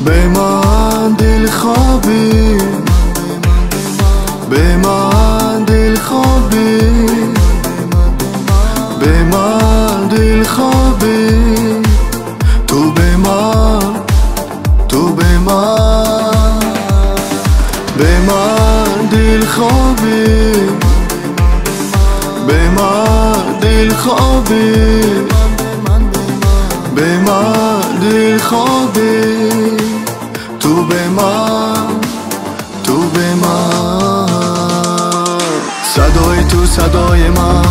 به من دل خوابی، به من دل خوابی، به من دل خوابی، تو به من، تو به من، به من دل خوابی، به من دل خوابی، به من دل خوابی، تو به من، تو به من. صدای تو صدای من،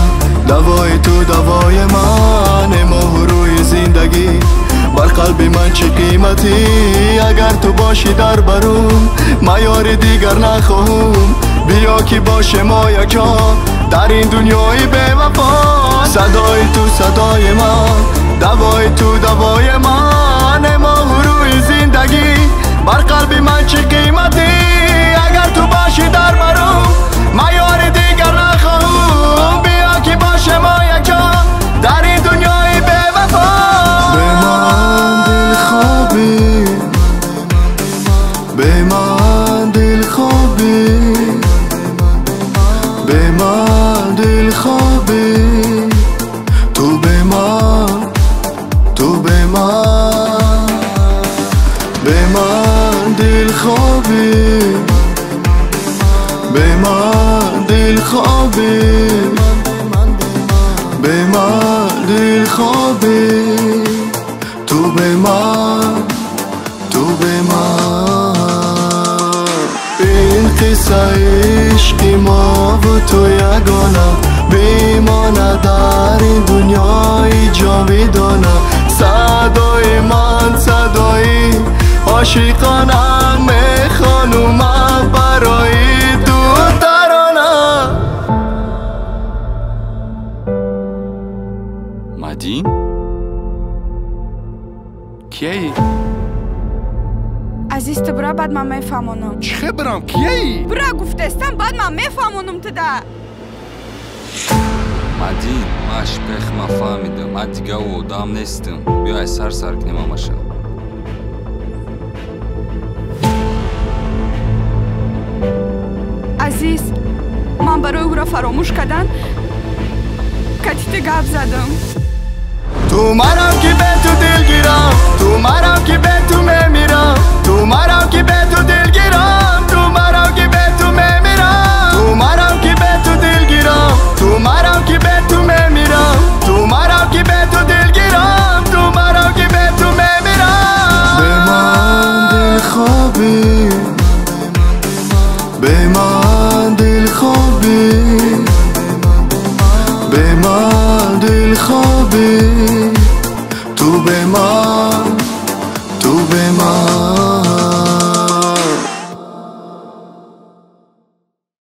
دوای تو دوای من، ماه روی زندگی بر قلب من چه قیمتی. اگر تو باشی در برون من یار دیگر نخواهم، بیا که باشه ما یکا در این دنیای بی وفا. صدای تو صدای من، دوای تو دوای من، ماه روی زندگی بر قلب من چه قیمتی. اگر تو باشی در برون من یار دیگر نخواهم، بیا که باشه ما یکا در این دنیای بی وفا. به من دل خوابی، به من دل خوابی، به من دل خوابی، تو به من، تو به من، به من دل خوابی، به من دل خوابی، به من دل خوابی، تو به من، تو به من. این قصه عشق ما و تو یگانه بیمانه در این دنیای جاویدانه. صدای من صدای عاشقانه میخوانم برای تو ترانه. مدین؟ کیی؟ عزیز تو برا بعد من میفهمونم. چه برام کیی؟ برا گفتستم بعد من میفهمونم تو ده. مدین ماش پخ ما فهمیدم. من دیگه او آدم نیستم. بیا سر کنیم آماشه. عزیز من برای او را فراموش کردن کتیت گپ زدم. تو مرم که به تو دل گیرم، تو مرم که به تو میمیرم.